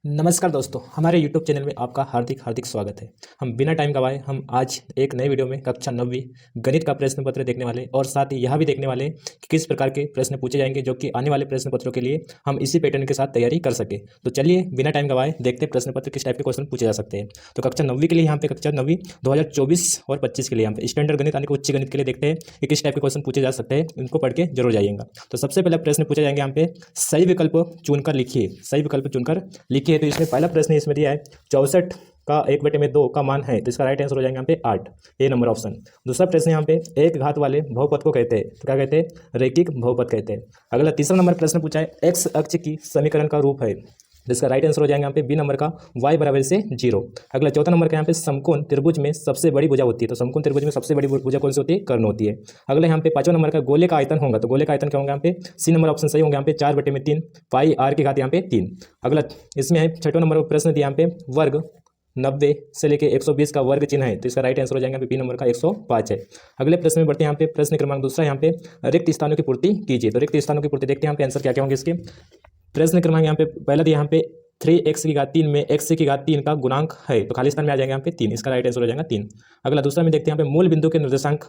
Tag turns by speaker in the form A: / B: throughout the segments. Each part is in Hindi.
A: नमस्कार दोस्तों, हमारे YouTube चैनल में आपका हार्दिक हार्दिक स्वागत है। हम बिना टाइम गवाए हम आज एक नए वीडियो में कक्षा 9वीं गणित का प्रश्न पत्र देखने वाले और साथ ही यह भी देखने वाले कि किस प्रकार के प्रश्न पूछे जाएंगे जो कि आने वाले प्रश्न पत्रों के लिए हम इसी पैटर्न के साथ तैयारी कर सके। तो चलिए बिना टाइम गवाए देखते हैं प्रश्न पत्र किस टाइप के क्वेश्चन पूछे जा सकते हैं। तो कक्षा 9वीं के लिए यहाँ पे कक्षा 9वीं 2024 और 25 के लिए यहाँ पे स्टैंडर्ड गणित यानी कि उच्च गणित के लिए देखते हैं कि किस टाइप के क्वेश्चन पूछे जा सकते हैं। इनको पढ़ के जरूर जाइएगा। तो सबसे पहला प्रश्न पूछे जाएंगे यहाँ पे सही विकल्प चुनकर लिखिए। सही विकल्प चुनकर लिखिए। तो इसमें पहला प्रश्न इसमें दिया है 64 का 1/2 का मान है, तो इसका राइट आंसर हो जाएगा यहाँ पे 8, ए नंबर ऑप्शन। दूसरा प्रश्न यहाँ पे एक घात वाले बहुपद को कहते हैं, तो क्या कहते हैं? रैखिक बहुपद कहते हैं। अगला तीसरा नंबर प्रश्न पूछा है एक्स अक्ष की समीकरण का रूप है, तो इसका राइट आंसर हो जाएगा यहाँ पे बी नंबर का y बराबर से 0। अगला चौथा नंबर का यहाँ पे समकोण त्रिभुज में सबसे बड़ी भुजा होती है, तो समकोण त्रिभुज में सबसे बड़ी भुजा कौन सी होती है? कर्ण होती है। अगला यहाँ पे पांचवा नंबर का गोले का आयतन होगा, तो गोले का आयतन क्या होगा यहाँ पे? सी नंबर ऑप्शन सही होगा यहाँ पे 4/3 पाई आर की घात यहाँ पे 3। अगला इसमें है छठवां नंबर प्रश्न दिया यहाँ पे वर्ग 90 से लेके 120 का वर्ग चिन्ह है, तो इसका राइट आंसर हो जाएगा बी नंबर का 105 है। अगले प्रश्न में बढ़ते हैं यहाँ पे प्रश्न क्रमांक दूसरा यहाँ पे रिक्त स्थानों की पूर्ति कीजिए। तो रिक्त स्थानों की पूर्ति देखते हैं यहाँ पे आंसर क्या क्या होंगे इसके। प्रश्न क्रमांक यहाँ पे पहला दिया यहाँ पे 3x की घात 3 में x की घात 3 का गुणांक है, तो खाली स्थान में आ जाएगा यहाँ पे 3, इसका राइट आंसर हो जाएगा 3। अगला दूसरा में देखते हैं यहाँ पे मूल बिंदु के निर्देशांक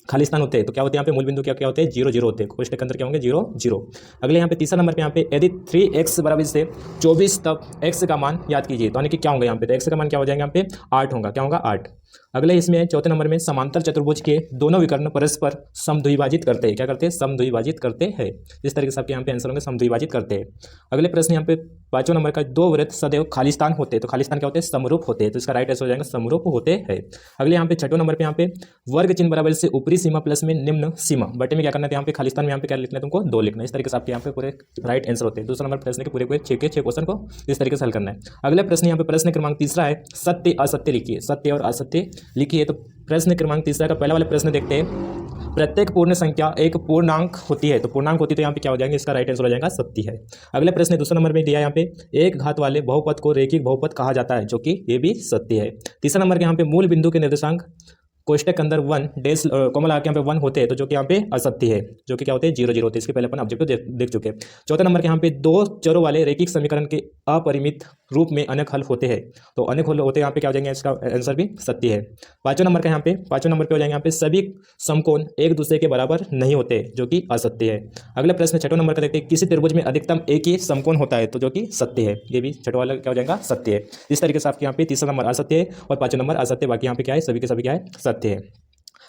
A: खाली स्थान होते हैं, तो क्या होते हैं यहाँ पे मूल बिंदु क्या क्या होते हैं? 0 0 होते हैं। कोष्टक के अंदर क्या होंगे? 0 0। अगले यहाँ पे तीसरा नंबर पे यहाँ पे यदि 3x बराबर से 24 तक x का मान याद कीजिए, तो यानी कि क्या होगा यहाँ पे? तो x का मान क्या हो जाएगा यहाँ पे? 8 होगा। क्या होगा? 8। अगले इसमें चौथे नंबर में समांतर चतुर्भुज के दोनों विकर्ण परस्पर समद्विभाजित करते हैं। क्या करते हैं? समद्विभाजित करते हैं। इस तरीके से आपके यहाँ पे आंसर होंगे समद्विभाजित करते हैं। अगले प्रश्न यहाँ पे पांचवें नंबर का दो वृत्त सदैव खाली स्थान होते हैं, तो खाली स्थान क्या होते हैं? समरूप होते हैं, तो इसका राइट आंसर हो जाएगा समरूप होते हैं। अगले यहाँ पे छठवें नंबर पे यहाँ पे वर्ग चिन्ह बराबर से ऊपरी सीमा प्लस में निम्न सीमा बटे में क्या करना है? यहाँ पे खाली स्थान में यहाँ पे क्या लिखना है? तुमको 2 लिखना है। इस तरीके से आपके यहाँ पे पूरे राइट आंसर होते हैं। दूसरा नंबर प्रश्न के पूरे 6 के 6 क्वेश्चन को इस तरीके से हल करना है। अगला प्रश्न यहाँ पे प्रश्न क्रमांक तीसरा है सत्य असत्य लिखिए। सत्य और असत्य लिखिए। तो प्रश्न क्रमांक तीसरा का पहला वाला प्रश्न देखते हैं। प्रत्येक पूर्ण संख्या एक पूर्णांक होती है, तो पूर्णांक होती है तो यहाँ पे क्या हो जाएंगे? इसका राइट आंसर हो जाएगा सत्य है। अगले प्रश्न दूसरा नंबर में दिया यहाँ पे एक घात वाले बहुपद को रैखिक बहुपद कहा जाता है, जो कि ये भी सत्य है। तीसरा नंबर के यहाँ पे मूल बिंदु के निर्देशांक कोष्टक के अंदर 1 डैश कॉमा लगा के यहाँ पे 1 होते हैं, तो जो कि यहाँ पे असत्य है, जो कि क्या होते हैं? 0 0 होते हैं। इसके पहले अपन ऑब्जेक्टिव देख चुके हैं। चौथा नंबर के यहाँ पे दो चरों वाले रैखिक समीकरण के अपरिमित रूप में अनेक हल होते हैं, तो अनेक हल होते हैं यहाँ पे क्या हो जाएंगे? इसका आंसर भी सत्य है। पांचवें नंबर पे हो जाएंगे यहाँ पे सभी समकोण एक दूसरे के बराबर नहीं होते, जो कि असत्य है। अगला प्रश्न छठवें नंबर का देखते हैं किसी त्रिभुज में अधिकतम एक ही समकोण होता है, तो जो कि सत्य है। ये भी छठवां वाला क्या हो जाएगा? सत्य है। इस तरीके से आपके यहाँ पे तीसरा नंबर असत्य है और पांचवें नंबर असत्य, बाकी यहाँ पे क्या है? सभी के सभी क्या है? सत्य है।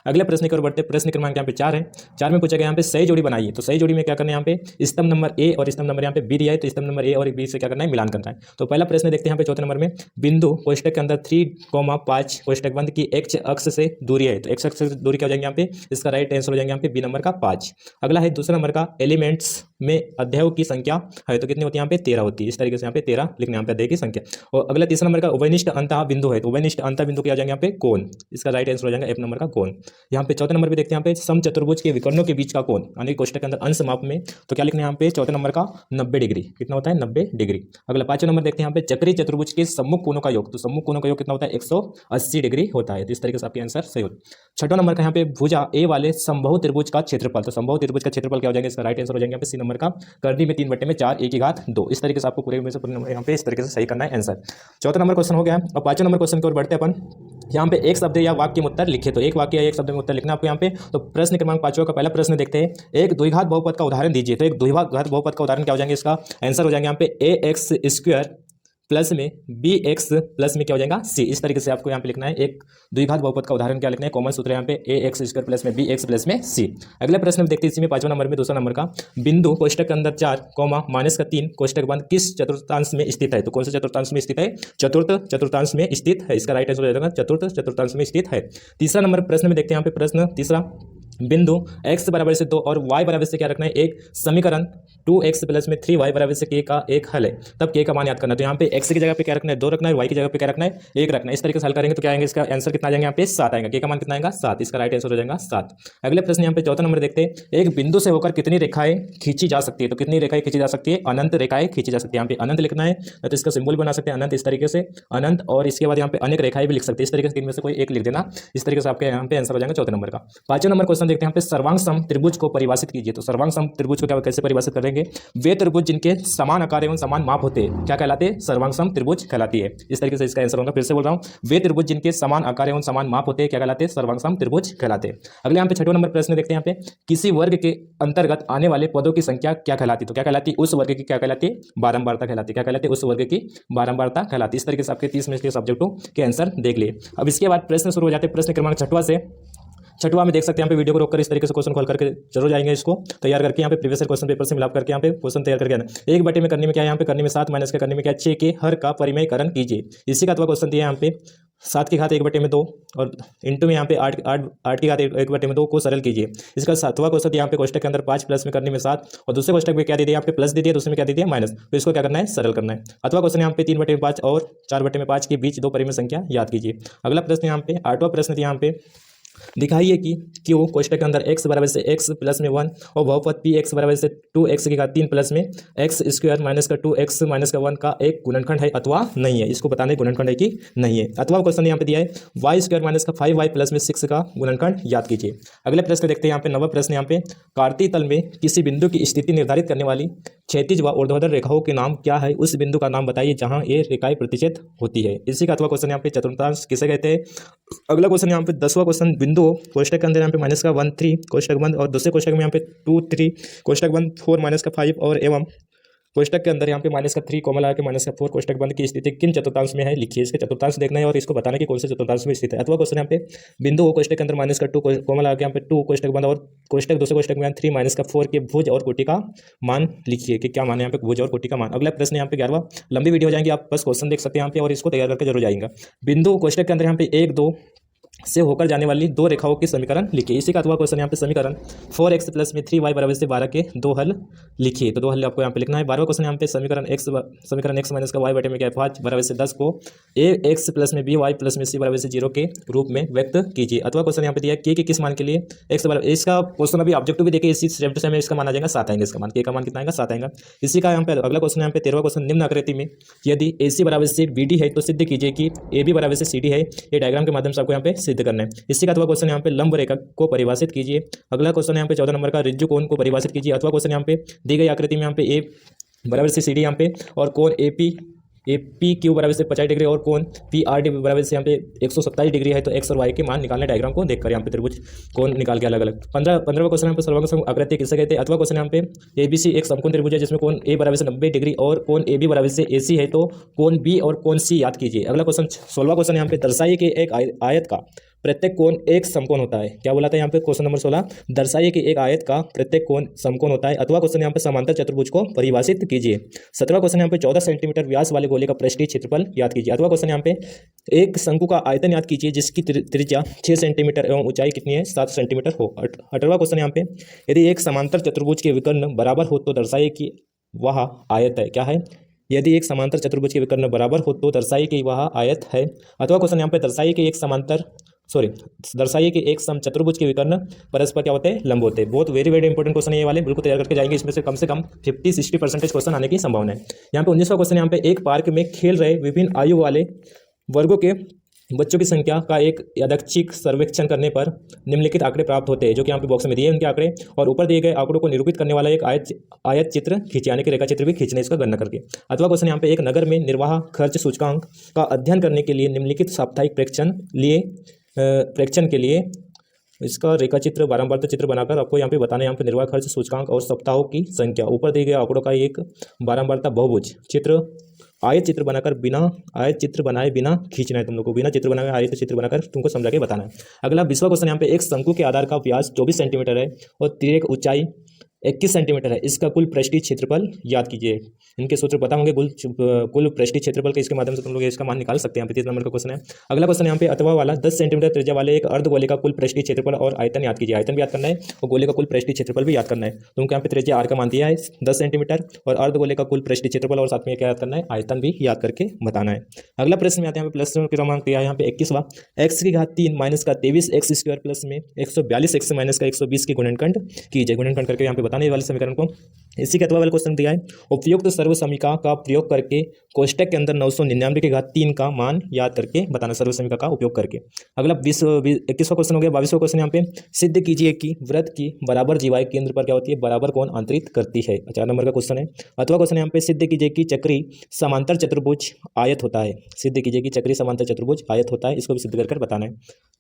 A: अगले प्रश्न की ओर बढ़ते प्रश्न क्रमांक यहाँ पे 4 है। 4 में पूछा गया यहाँ पे सही जोड़ी बनाइए, तो सही जोड़ी में क्या करना है? यहाँ पे स्तंभ नंबर ए और स्तंभ नंबर यहाँ पे बी दिया है, तो स्तंभ नंबर ए और बी से क्या करना है? मिलान करना है। तो पहला प्रश्न देखते हैं यहाँ पे चौथे नंबर में बिंदु कोष्टक के अंदर 3,5 कोष्टक बंद की x अक्ष से दूरी है, तो x अक्ष से दूरी क्या हो जाएंगे यहाँ पे? इसका राइट आंसर हो जाएंगे यहाँ पे बी नंबर का 5। अगला है दूसरा नंबर का एलिमेंट्स में अध्यायों की संख्या है, तो कितनी होती है? यहाँ पे 13 होती है। इस तरीके से यहाँ पे 13 लिखना यहाँ पे अध्याय की संख्या। और अगला तीसरा नंबर का उभयनिष्ठ अंतः बिंदु है, तो उभयनिष्ठ अंतः बिंदु क्या हो जाएंगे? यहाँ पे कोण। इसका राइट आंसर हो जाएगा एक नंबर का कोण। यहाँ पे चौथे नंबर पे देखते हैं यहाँ पे समचतुर्भुज के विकर्णों के बीच का कोण यानी कोष्टक के अंदर अंश माप में, तो क्या लिखना है यहाँ पे? चौथे नंबर का 90 डिग्री। कितना होता है? 90 डिग्री। अगला पांचवें नंबर देखते हैं यहाँ पे चक्रीय चतुर्भुज के सम्मुख कोणों का योग, तो सम्मुख कोणों का योग कितना होता है? 180 डिग्री होता है। तो इस तरीके से आपके आंसर सही होता है। छठवां नंबर का यहाँ पे भुजा ए वाले समबाहु त्रिभुज का क्षेत्रफल, तो समबाहु त्रिभुज का क्षेत्रफल क्या हो जाएगा? इसका राइट आंसर हो जाएगा यहाँ पे सी नंबर का कर्णी में 3/4 ए की घात 2। इस तरीके से आपको पूरे में से यहाँ पे इस तरीके से सही करना है आंसर। चौथा नंबर क्वेश्चन हो गया। और पांचवें नंबर क्वेश्चन की ओर बढ़ते हैं अपन। यहाँ पे एक शब्द या वाक्य में उत्तर लिखे, तो एक वाक्य या एक शब्द में उत्तर लिखना आपको यहाँ पे। तो प्रश्न क्रमांक 5 का पहला प्रश्न देखते हैं एक द्विघात बहुपद का उदाहरण दीजिए। तो एक द्विघात बहुपद का उदाहरण क्या हो जाएंगे? इसका आंसर हो जाएंगे यहाँ पे ax² प्लस में bx प्लस में क्या हो जाएगा? c। इस तरीके से आपको यहाँ पे लिखना है एक द्विघात बहुपद का उदाहरण क्या लिखना है? कॉमन सूत्र यहाँ पे ax² प्लस में bx प्लस में c। अगले प्रश्न में देखते हैं इसी में पांचवें नंबर में दूसरा नंबर का बिंदु कोष्टक के अंदर 4, -3 कोष्टक बंद किस चतुर्थांश में स्थित है, तो कौन से चतुर्थांश में स्थित है? चतुर्थ चतुर्थांश में स्थित है। इसका राइट आंसर हो जाएगा चतुर्थ चतुर्थांश में स्थित है। तीसरा नंबर प्रश्न में देखते हैं यहाँ पे प्रश्न तीसरा बिंदु x बराबर से 2 और y बराबर से क्या रखना है? एक समीकरण 2x प्लस में 3y बराबर से k का एक हल है, तब k का मान याद करना है। तो यहाँ पे x की जगह पे क्या रखना है? 2 रखना है, y की जगह पे क्या रखना है? 1 रखना है। इस तरीके से हल करेंगे तो क्या आएंगे? इसका आंसर कितना आ जाएगा? यहाँ पे 7 आएगा। k का मान कितना आएगा? 7। इसका राइट आंसर हो जाएगा 7। अगले प्रश्न यहाँ पे चौथा नंबर देखते हैं एक बिंदु से होकर कितनी रेखाएं खींची जा सकती है, तो कितनी रेखाएं खींची जा सकती है? अनंत रेखाएं खींची जा सकती है। यहाँ पे अनंत लिखना है, तो इसका सिंबल बना सकते हैं अनंत, इस तरीके से अनंत, और इसके बाद यहाँ पे अनेक रेखाएं भी लिख सकते हैं। इस तरीके से इनमें से कोई एक लिख देना। इस तरीके से आपके यहाँ पे आंसर हो जाएगा चौथे नंबर का। पांचवें नंबर क्वेश्चन क्वेश्चन देखते हैं यहाँ पे, सर्वांग सम त्रिभुज को परिभाषित कीजिए। तो सर्वांग सम त्रिभुज को क्या कैसे परिभाषित करेंगे? वे त्रिभुज जिनके समान आकार एवं समान माप होते हैं क्या कहलाते हैं? सर्वांग सम त्रिभुज कहलाती है। इस तरीके से इसका आंसर होगा। फिर से बोल रहा हूँ, वे त्रिभुज जिनके समान आकार एवं समान माप होते हैं क्या कहलाते हैं? सर्वांग सम त्रिभुज कहलाते हैं। अगले यहाँ पे 6वां नंबर प्रश्न देखते हैं यहाँ पे, किसी वर्ग के अंतर्गत आने वाले पदों की संख्या क्या कहलाती है? तो क्या कहलाती है? उस वर्ग की क्या कहलाती है? बारंबारता कहलाती है। क्या कहलाती है? उस वर्ग की बारंबारता कहलाती है। इस तरीके से आपके 30 में के सब्जेक्टों के आंसर देख लिए। अब इसके बाद प्रश्न शुरू हो जाते हैं। प्रश्न क्रमांक 6वां से 6वां में देख सकते हैं यहाँ पे, वीडियो को रोककर इस तरीके से क्वेश्चन खोल करके जरूर जाएंगे, इसको तैयार करके यहाँ पे प्रीवियस क्वेश्चन पेपर से मिलाप करके यहाँ पे क्वेश्चन तैयार करके आना। एक बटे में करने में क्या है? यहाँ पे करने में 7 माइनस का करने में क्या? 6 के हर का परिमेयकरण कीजिए। इसी का अथवा क्वेश्चन दिया यहाँ पे, 7 की घात 1/2 और इंटू में यहाँ पे 8 की घात 1/2 को सरल कीजिए। इसका 7वां क्वेश्चन यहाँ पे कोष्टक के अंदर 5 प्लस में करने में 7 और दूसरे कोष्टक में क्या दे दिया? यहाँ पे प्लस दे दिया, दूसरे में क्या दे दिया? माइनस। तो इसको क्या करना है? सरल करना है। अथवा क्वेश्चन यहाँ पे 3/5 और 4/5 के बीच 2 परिमेय संख्या याद कीजिए। अगला प्रश्न यहाँ पे 8वां प्रश्न यहाँ पे, दिखाइए कि क्यों कोष्टक के अंदर x बराबर से x प्लस में 1 और बहुपद p x बराबर से 2x की घात 3 प्लस में x स्क्वायर माइनस का 2x माइनस का 1 का एक गुणनखंड है अथवा नहीं है। इसको बताना है गुणनखंड है कि नहीं है। अथवा क्वेश्चन यहाँ पे दिया है y स्क्वायर माइनस का 5y प्लस में 6 का गुणनखंड याद कीजिए। अगले प्रश्न देखते हैं यहाँ पे 9वां प्रश्न यहाँ पे, कार्तीय तल में किसी बिंदु की स्थिति निर्धारित करने वाली क्षैतिज व ऊर्ध्वाधर रेखाओं के नाम क्या है? उस बिंदु का नाम बताइए जहां ये रेखाएं प्रतिच्छेद होती है। इसी का अथवा क्वेश्चन यहाँ पे चतुर्थांश किसे कहते हैं? अगला क्वेश्चन यहाँ पे 10वां क्वेश्चन, बिंदु कोष्टक के अंदर यहाँ पे माइनस का 1 3 कोष्टक बंद और दूसरे कोष्टक में यहाँ पे 2 3 कोष्टक बंद 4 माइनस का 5 और एवं कोष्टक के अंदर यहाँ पे माइनस का 3 कोमा लगा के माइनस का 4 कोष्टक बंद की स्थिति किन चतुर्थांश में है? लिखिए। इसके चतुर्थांश देखना है और इसको बताना कि कौन से चतुर्थांश में स्थित है। अथवा क्वेश्चन यहाँ पे, बिंदु कोष्टक के अंदर माइनस का 2 कोमा लगा के यहाँ पे 2 कोष्टक बंद और कोष्टक दूसरे कोष्टक में 3 माइनस का 4 के भुज और कोटि का मान लिखिए कि क्या मान है यहाँ पे? भुज और कोटि का मान। अगला प्रश्न यहाँ पे 11वां, लंबी वीडियो हो जाएंगी, आप बस क्वेश्चन देख सकते हैं यहाँ पे और इसको तैयार करके जरूर जाएंगे। बिंदु कोष्टक के अंदर यहाँ पे 1 2 से होकर जाने वाली 2 रेखाओं की समीकरण लिखिए। इसी का अथवा क्वेश्चन यहाँ पे समीकरण 4x प्लस में 3y बराबर से 12 के 2 हल लिखिए। तो 2 हल आपको यहाँ पे लिखना है। 12वां क्वेश्चन यहाँ पे समीकरण x माइनस का y बटे में क्या है 5 बराबर से 10 को ax प्लस में by प्लस में c बराबर से 0 के रूप में व्यक्त कीजिए। अथवा क्वेश्चन यहाँ पे दिया है k के किस मान के लिए x बराबर, इसका क्वेश्चन अभी ऑब्जेक्टिव भी देखिए, इसी स्टेप से हमें इसका मान आ जाएगा 7 आएंगे। इसका मान k का मान कितना आएगा? 7 आएगा। इसी का यहाँ पे अगला क्वेश्चन यहाँ पे 13वां क्वेश्चन, निम्न आकृति में यदि AC बराबर से BD है तो सिद्ध कीजिए कि AB बराबर से CD है। ये डायग्राम के माध्यम से आपको यहाँ पे सिद्ध करना है। इसी का अथवा क्वेश्चन यहाँ पे लंब रेखा को परिभाषित कीजिए। अगला क्वेश्चन यहाँ पे 14 नंबर का, ऋजु कोण को परिभाषित कीजिए। अथवा क्वेश्चन यहाँ पे दी गई आकृति में यहाँ पे ए बराबर से CD यहाँ पे और कोण AP क्यू बराबर से 50 डिग्री और कोण PRD बराबर से यहाँ पे 127 डिग्री है। तो x और y के मान निकालने डायग्राम को देखकर यहाँ पे त्रिभुज कोण निकाल के अलग अलग। 15वां क्वेश्चन यहाँ पे सर्वांग सम आकृति किसे कहते हैं? अथवा क्वेश्चन यहाँ पे ABC एक समकोण त्रिभुज है जिसमें कोण A बराबर से 90 डिग्री और कोण AB बराबर से AC है। तो कोण B और कोण C याद कीजिए। अगला क्वेश्चन 16वां क्वेश्चन यहाँ पे, दर्शाइए कि एक आयत का प्रत्येक कोण एक समकोण होता है। क्या बोला था यहाँ पे क्वेश्चन नंबर 16? दर्शाइए कि एक आयत का प्रत्येक कोण समकोण होता है। अथवा क्वेश्चन यहाँ पे समांतर चतुर्भुज को परिभाषित कीजिए। 17वां क्वेश्चन यहाँ पे 14 सेंटीमीटर व्यास वाले गोले का पृष्ठीय क्षेत्रफल याद कीजिए। अथवा क्वेश्चन यहाँ पे एक शंकु का आयतन याद कीजिए जिसकी त्रिज्या 6 सेंटीमीटर एवं ऊंचाई कितनी है? 7 सेंटीमीटर हो। 18वां क्वेश्चन यहाँ पे, यदि एक समांतर चतुर्भुज के विकर्ण बराबर हो तो दर्शाइए कि वह आयत है। क्या है? यदि एक समांतर चतुर्भुज के विकर्ण बराबर हो तो दर्शाइए कि वह आयत है। अथवा क्वेश्चन यहाँ पे, दर्शाइए कि एक सम चतुर्भुज के विकर्ण परस्पर क्या होते हैं? लंब होते हैं। बहुत वेरी इंपॉर्टेंट क्वेश्चन है ये वाले, बिल्कुल तैयार करके जाएंगे। इसमें से कम 50-60% क्वेश्चन आने की संभावना है। यहाँ पे 19वां क्वेश्चन यहाँ पे, एक पार्क में खेल रहे विभिन्न आयु वाले वर्गों के बच्चों की संख्या का एक यादृच्छिक सर्वेक्षण करने पर निम्नलिखित आंकड़े प्राप्त होते हैं, जो कि यहाँ पे बॉक्स में दिए उनके आंकड़े, और ऊपर दिए गए आंकड़ों को निरूपित करने वाला एक आयत चित्र खींचे, यानी कि रेखा चित्र भी खींचने इसका गणना करके। अथवा क्वेश्चन यहाँ पे, एक नगर में निर्वाह खर्च सूचकांक का अध्ययन करने के लिए निम्नलिखित साप्ताहिक प्रेक्षण के लिए इसका रेखा चित्र बारंबार चित्र बनाकर आपको यहाँ पे बताना है। यहाँ पे निर्वाह खर्च सूचकांक और सप्ताहों की संख्या, ऊपर दिए गए आंकड़ों का एक बारंबारता बहुभुज चित्र आयत चित्र बनाकर बिना आयत चित्र बनाए बिना खींचना है तुम लोग को, बिना चित्र बनाए आयत चित्र बनाकर तुमको समझा के बताना है। अगला 20वां क्वेश्चन यहाँ पे, एक शंकु के आधार का व्यास 24 सेंटीमीटर है और तिर्यक ऊंचाई 21 सेंटीमीटर है। इसका कुल पृष्ठीय क्षेत्रफल याद कीजिए। इनके सूत्र पता होंगे कुल पृष्ठीय क्षेत्रफल के, इसके माध्यम से तुम लोग इसका मान निकाल सकते हैं। 30 नंबर का क्वेश्चन है। अगला क्वेश्चन यहाँ पे, अथवा वाला 10 सेंटीमीटर त्रिज्या वाले एक अर्धगोले का कुल पृष्ठीय क्षेत्रफल और आयतन याद कीजिए। आयतन भी याद करना है और गोले का कुल पृष्ठीय क्षेत्रफल भी याद करना है। तुमको यहाँ पे त्रिज्या r का मान दिया है 10 सेंटीमीटर और अर्धगोले का कुल पृष्ठीय क्षेत्रफल और साथ में क्या याद करना है? आयतन भी याद करके बताना है। अगला प्रश्न में आते हैं, प्रश्न क्रमांक दिया है यहाँ पे 21वां, x की घात 3 माइनस का 23 x स्क्वायर प्लस में 142 x माइनस का 120 के गुणनखंड कीजिए। गुणनखंड करके यहाँ पे बताने वाले समीकरण को इसी के अथवा वाला क्वेश्चन दिया है, उपयुक्त सर्वसमीका का प्रयोग करके कोष्टक के अंदर 999 की घात 3 का मान याद करके बताना, सर्वसमीका का उपयोग करके। अगला 21वां क्वेश्चन हो गया। 22वां क्वेश्चन यहाँ पे, सिद्ध कीजिए कि वृत्त की बराबर जीवाएं केंद्र पर क्या होती है, बराबर कोण अंतरित करती है। 4 नंबर का क्वेश्चन है। अथवा क्वेश्चन यहाँ पे, सिद्ध कीजिए कि चक्री समांतर चतुर्भुज आयत होता है। सिद्ध कीजिए कि चक्री समांतर चतुर्भुज आयत होता है, इसको भी सिद्ध कर बताना है।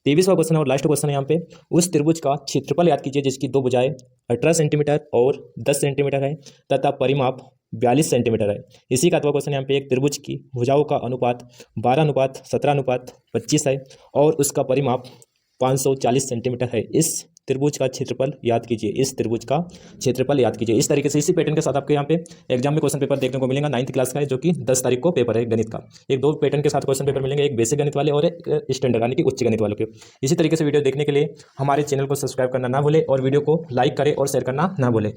A: 23वां क्वेश्चन है और लास्ट क्वेश्चन है यहाँ पे, उस त्रिभुज का क्षेत्रफल याद कीजिए जिसकी दो भुजाएं 18 सेंटीमीटर और 10 सेंटीमीटर है तथा परिमाप 42 सेंटीमीटर है। इसी का अथवा क्वेश्चन यहाँ पे, एक त्रिभुज की भुजाओं का अनुपात 12:17:25 है और उसका परिमाप 540 सेंटीमीटर है। इस त्रिभुज का क्षेत्रफल याद कीजिए, इस त्रिभुज का क्षेत्रफल याद कीजिए। इस तरीके से इसी पैटर्न के साथ आपके यहाँ पे एग्जाम में क्वेश्चन पेपर देखने को मिलेगा। 9th क्लास का है, जो कि 10 तारीख को पेपर है गणित का। एक दो पैटर्न के साथ क्वेश्चन पेपर मिलेंगे, एक बेसिक गणित वाले और एक स्टैंडर्ड यानी कि उच्च गणित वालों के। इसी तरीके से वीडियो देखने के लिए हमारे चैनल को सब्सक्राइब करना ना भूले और वीडियो को लाइक करें और शेयर करना ना भूले।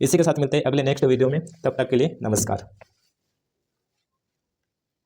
A: इसी के साथ मिलते हैं अगले नेक्स्ट वीडियो में, तब तक के लिए नमस्कार।